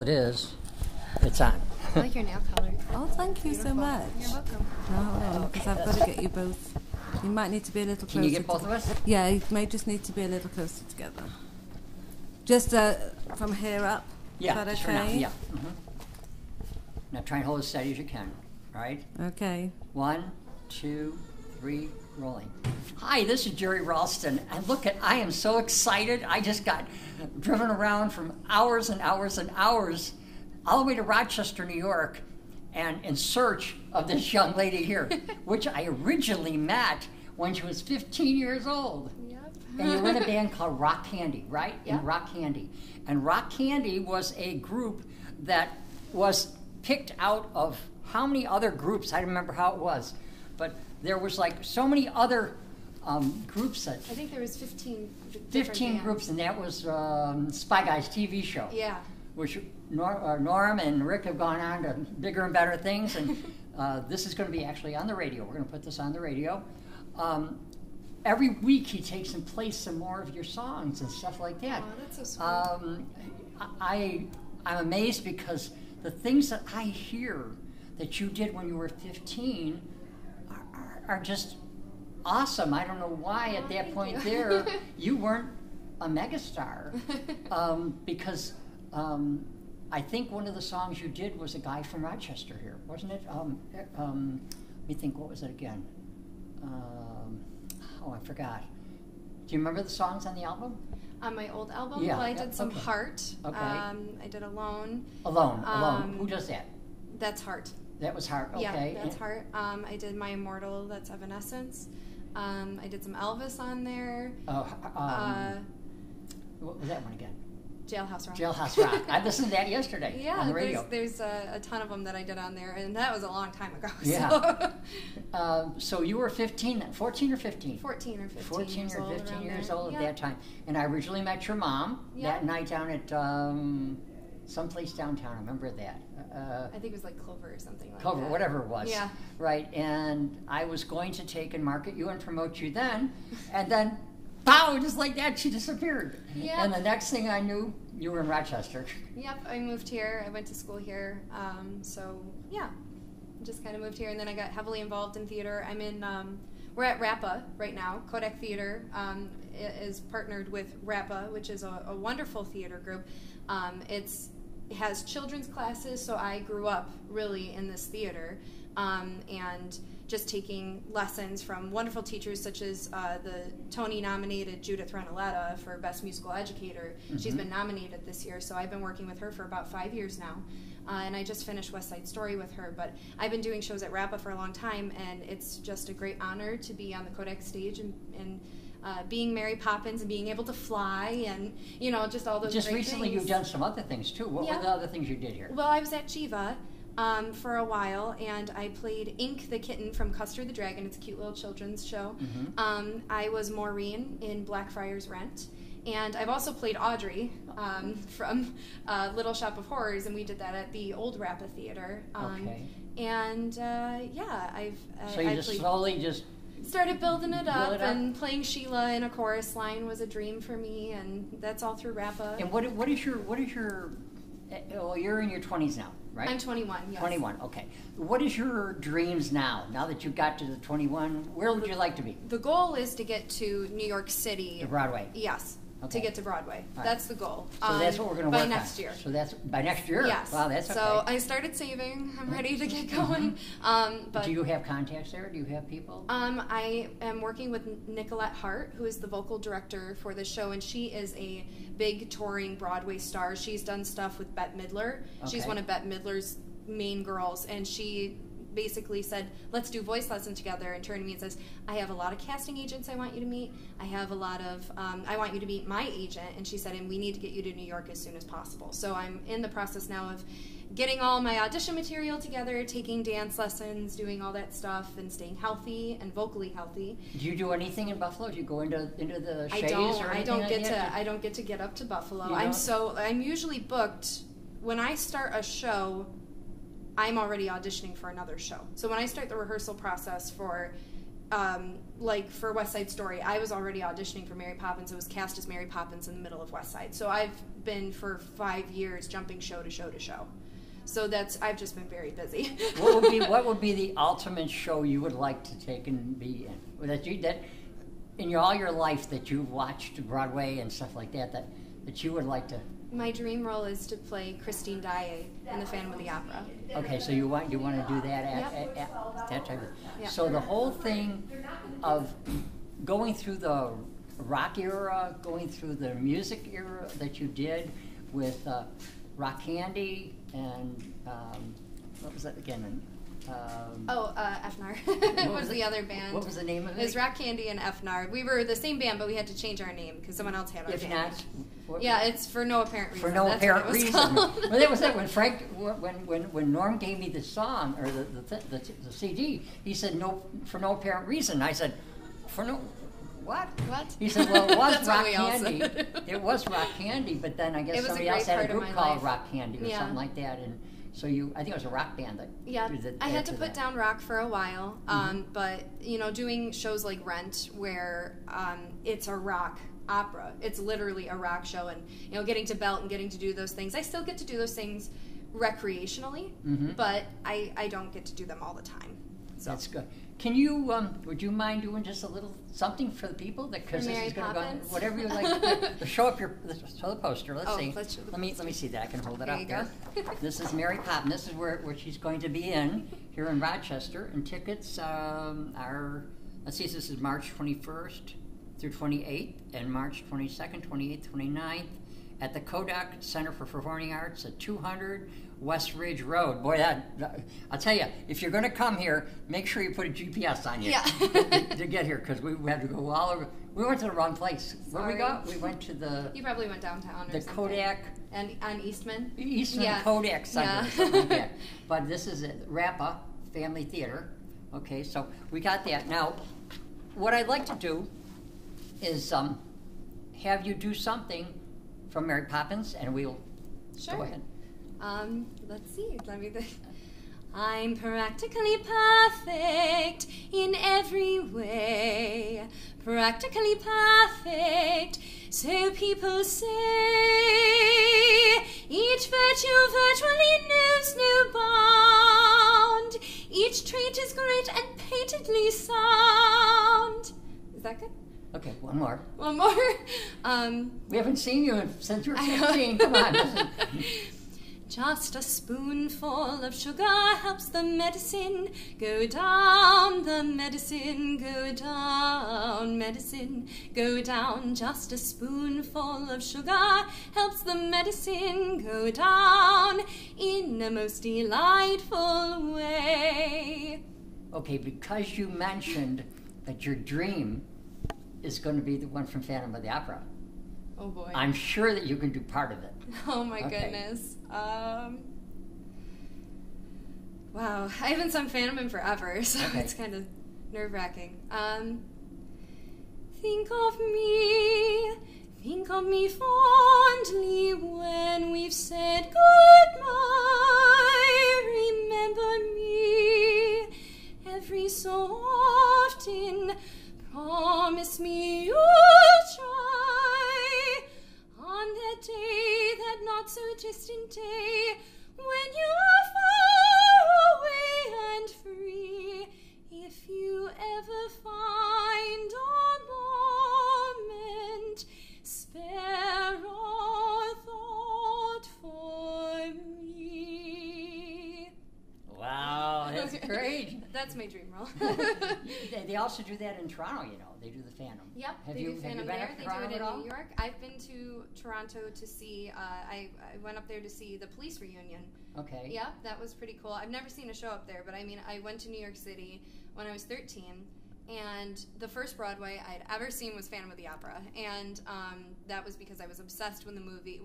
It is. It's on. I like your nail color. Oh, thank you so much. You're welcome. No, hold on, because I've got to get you both. You might need to be a little closer. Can you get both of us? Yeah, you may just need to be a little closer together. Just from here up. Yeah, Is that sure enough. okay? Yeah. Now try and hold as steady as you can. All right? Okay. 1, 2, 3, rolling. Hi, this is Jerry Ralston. And look I am so excited. I just got driven around from hours and hours and hours all the way to Rochester, New York, and in search of this young lady here, which I originally met when she was 15 years old. Yep. And you were in a band called Rock Candy, right? Yeah. Rock Candy. And Rock Candy was a group that was picked out of how many other groups? I don't remember how it was. But there was like so many other groups that... I think there was 15 15 groups, and that was Spy Guys TV show. Yeah. Which Norm and Rick have gone on to bigger and better things, and this is going to be actually on the radio. We're going to put this on the radio. Every week he takes and plays some more of your songs and stuff like that. Oh, that's so sweet. I'm amazed because the things that I hear that you did when you were 15 are just awesome. I don't know why at that point there you weren't a megastar, because I think one of the songs you did was a guy from Rochester here, wasn't it? Let me think, what was it again? Oh, I forgot. Do you remember the songs on the album? On my old album? Yeah, Well, I did some okay. Heart. Okay. I did Alone. Alone. Who does that? That's Heart. That was Heart, okay. Yeah, that's Heart. I did My Immortal, that's Evanescence. I did some Elvis on there. What was that one again? Jailhouse Rock. Jailhouse Rock. I listened to that yesterday Yeah, on the radio. there's a ton of them that I did on there, and that was a long time ago. Yeah. So, So you were 15, 14 or 15? 14 or 15 14 years or old. 15 around years there. old Yeah. at that time. And I originally met your mom Yeah. that night down at someplace downtown. I remember that. I think it was like Clover or something like Clover, that. whatever it was. Yeah. Right, and I was going to take and market you and promote you then, and then, pow, just like that, she disappeared. Yeah. And the next thing I knew, you were in Rochester. Yep, I moved here. I went to school here. So, yeah, just kind of moved here. And then I got heavily involved in theater. I'm in, we're at RAPA right now. Kodak Theater is partnered with RAPA, which is a wonderful theater group. It has children's classes, so I grew up really in this theater. And just taking lessons from wonderful teachers such as the Tony-nominated Judith Renaletta for Best Musical Educator. Mm-hmm. She's been nominated this year, so I've been working with her for about 5 years now. And I just finished West Side Story with her, but I've been doing shows at RAPA for a long time, and it's just a great honor to be on the Kodak stage and being Mary Poppins and being able to fly and, you know, just all those Just great recently things. you've done some other things too. What Yeah. were the other things you did here? Well, I was at Jiva for a while, and I played Ink the Kitten from Custer the Dragon. It's a cute little children's show. Mm-hmm. I was Maureen in Blackfriars Rent. And I've also played Audrey from Little Shop of Horrors, and we did that at the old RAPA Theater. Okay. And yeah, So you I just played, slowly just... started building it up, Build it up. and playing Sheila in a chorus line was a dream for me, and that's all through RAPA. And what is your well, you're in your 20s now, right? I'm 21, yes. 21, okay. What is your dreams now that you've got to the 21? Where would you like to be? The goal is to get to New York City. To Broadway? Yes, Okay. to get to Broadway. Right. That's the goal. So that's what we're going to work on. By next year. So that's by next year? Yes. Wow, that's okay. So I started saving. I'm ready to get going. But do you have contacts there? Do you have people? I am working with Nicolette Hart, who is the vocal director for the show, and she is a big touring Broadway star. She's done stuff with Bette Midler. She's Okay. one of Bette Midler's main girls, and she basically said, let's do voice lessons together, and turned to me and says, I have a lot of casting agents I want you to meet. I have a lot of, I want you to meet my agent. And she said, and we need to get you to New York as soon as possible. So I'm in the process now of getting all my audition material together, taking dance lessons, doing all that stuff, and staying healthy and vocally healthy. Do you do anything in Buffalo? Do you go into the I Shays don't. or I anything don't like get that? to. I don't get to get up to Buffalo. You don't? I'm usually booked when I start a show. I'm already auditioning for another show. So when I start the rehearsal process for like for West Side Story, I was already auditioning for Mary Poppins. It was cast as Mary Poppins in the middle of West Side. So I've been for 5 years jumping show to show to show. So I've just been very busy. What would be the ultimate show you would like to take and be in? That in all your life that you've watched Broadway and stuff like that you would like to. My dream role is to play Christine Daae in the Phantom of the Opera. Okay, so you want to do that at that type of. Yep. So the whole thing of going through the rock era, going through the music era that you did with Rock Candy and what was that again? FNAR was the other band. What was the name of it? It was Rock Candy and FNAR. We were the same band, but we had to change our name because someone else had our band. Yeah, it's for no apparent reason. For no apparent reason. Well, that was it. When Frank, when Norm gave me the song or the CD, he said for no apparent reason. I said, for no. What? He said, well, it was Rock Candy. It was Rock Candy, but then I guess somebody else had a group called Rock Candy or something like that, and. So I think it was a rock band that. Yeah, I had to put down rock for a while, but doing shows like Rent, where it's a rock opera, it's literally a rock show, and getting to belt and getting to do those things. I still get to do those things recreationally, but I don't get to do them all the time. So. That's good. Can you? Would you mind doing just a little something for the people? Because this is going to go. Whatever you like. Show the poster. Let's see. Let me see that. I can hold it up there. This is Mary Poppins. This is where she's going to be in here in Rochester. And tickets are. Let's see. This is March 21st through 28th, and March 22nd, 28th, 29th at the Kodak Center for Performing Arts at 200 West Ridge Road. Boy, I'll tell you, if you're going to come here, make sure you put a GPS on you to get here, because we had to go all over. We went to the wrong place. Where we go? We went to the. You probably went downtown. The Kodak. And on Eastman. Kodak Center. Or something like that. But this is at Rappa Family Theater. Okay, so we got that. Now, what I'd like to do is have you do something from Mary Poppins, and we'll go ahead. Let's see. Let me think. I'm practically perfect in every way. Practically perfect, so people say. Each virtue virtually knows no bound. Each trait is great and paintedly sound. Is that good? Okay, one more. One more? We haven't seen you since you were 15. Come on, listen. Just a spoonful of sugar helps the medicine go down, the medicine go down, medicine go down. Just a spoonful of sugar helps the medicine go down in a most delightful way. Okay, because you mentioned that your dream is going to be the one from Phantom of the Opera. Oh boy. I'm sure that you can do part of it. Oh my goodness. Wow. I haven't sung Phantom in forever, so it's kind of nerve-wracking. Think of me fondly when we've said goodbye. Remember me every so often. Promise me you'll try on that day, that not so distant day, when you are far away and free. If you ever find a moment, spare a thought for me. Wow, that's great. That's my dream role. They also do that in Toronto, you know. They do the Phantom. Yep, they do Phantom there. They do it in New York. I've been to Toronto to see, I went up there to see the Police reunion. Okay. Yeah, that was pretty cool. I've never seen a show up there, but I mean, I went to New York City when I was 13, and the first Broadway I'd ever seen was Phantom of the Opera, and that was because I was obsessed with the movie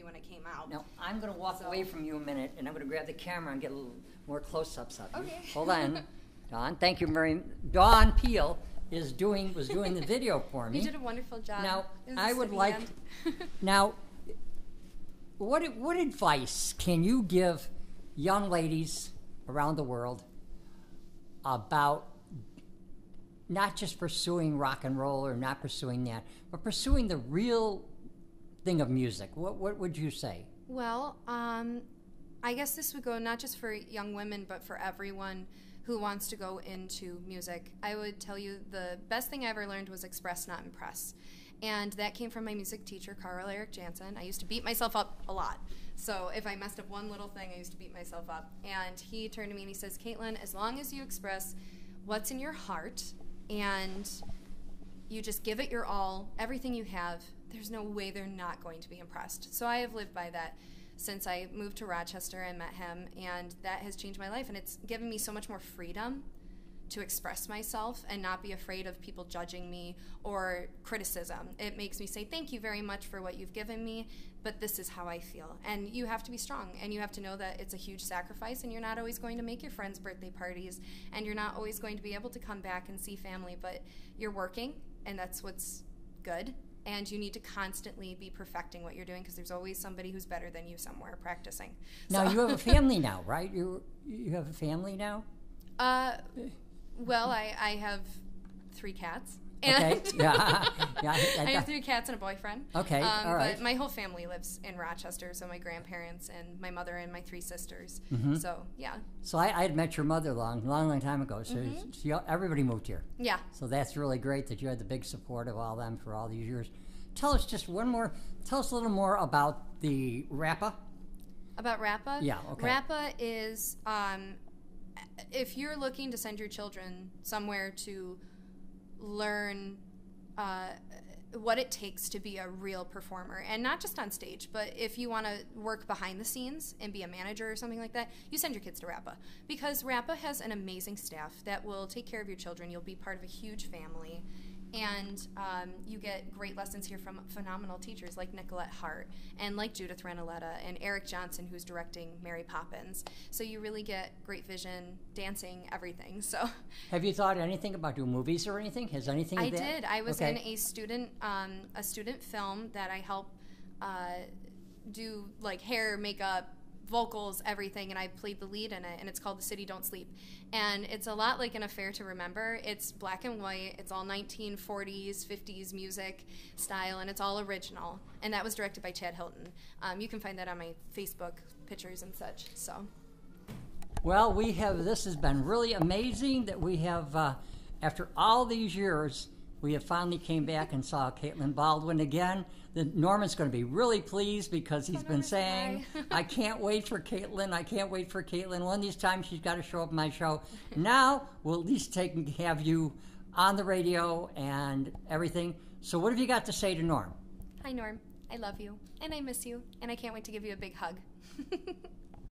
when it came out. Now, I'm going to walk away from you a minute, and I'm going to grab the camera and get a little more close-ups of you. Okay. Hold on, Dawn. Thank you, Mary. Dawn Peel was doing the video for me. You did a wonderful job. Now, I would like. Now, what advice can you give young ladies around the world about not just pursuing rock and roll or not pursuing that, but pursuing the real thing of music? What would you say? Well, I guess this would go not just for young women, but for everyone who wants to go into music. I would tell you the best thing I ever learned was express, not impress. And that came from my music teacher, Carl Eric Jansen. I used to beat myself up a lot. So if I messed up one little thing, I used to beat myself up. And he turned to me and he says, Kaitlyn, as long as you express what's in your heart and you just give it your all, everything you have, there's no way they're not going to be impressed. So I have lived by that since I moved to Rochester and met him, and that has changed my life, and it's given me so much more freedom to express myself and not be afraid of people judging me or criticism. It makes me say, thank you very much for what you've given me, but this is how I feel. And you have to be strong, and you have to know that it's a huge sacrifice, and you're not always going to make your friends' birthday parties, and you're not always going to be able to come back and see family, but you're working, and that's what's good. And you need to constantly be perfecting what you're doing because there's always somebody who's better than you somewhere practicing. Now, you have a family now, right? You have a family now? Well, I have 3 cats. Okay. Yeah. I have 3 cats and a boyfriend. Okay. All right. But my whole family lives in Rochester, so my grandparents and my mother and my 3 sisters. Mm-hmm. So, yeah. So I had met your mother a long time ago. So everybody moved here. Yeah. So that's really great that you had the big support of all them for all these years. Tell us a little more about the RAPA. About RAPA? Yeah, okay. RAPA is, if you're looking to send your children somewhere to learn what it takes to be a real performer, and not just on stage, but if you want to work behind the scenes and be a manager or something like that, you send your kids to RAPA, because RAPA has an amazing staff that will take care of your children. You'll be part of a huge family, and you get great lessons here from phenomenal teachers like Nicolette Hart and like Judith Renoletta and Eric Johnson, who's directing Mary Poppins. So you really get great vision, dancing, everything. So, have you thought anything about doing movies or anything? Has anything? I did. I was okay. in a student film that I helped do, like hair, makeup, vocals, everything, and I played the lead in it, and it's called The City Don't Sleep. And it's a lot like An Affair to Remember. It's black and white, it's all 1940s, 50s music style, and it's all original. And that was directed by Chad Hilton. You can find that on my Facebook pictures and such. So, well, this has been really amazing that we have, after all these years, we have finally came back and saw Kaitlyn Baldwin again. Norman's going to be really pleased because he's been saying, I can't wait for Kaitlyn. I can't wait for Kaitlyn. One of these times she's got to show up in my show. Now we'll at least have you on the radio and everything. So what have you got to say to Norm? Hi, Norm. I love you, and I miss you, and I can't wait to give you a big hug.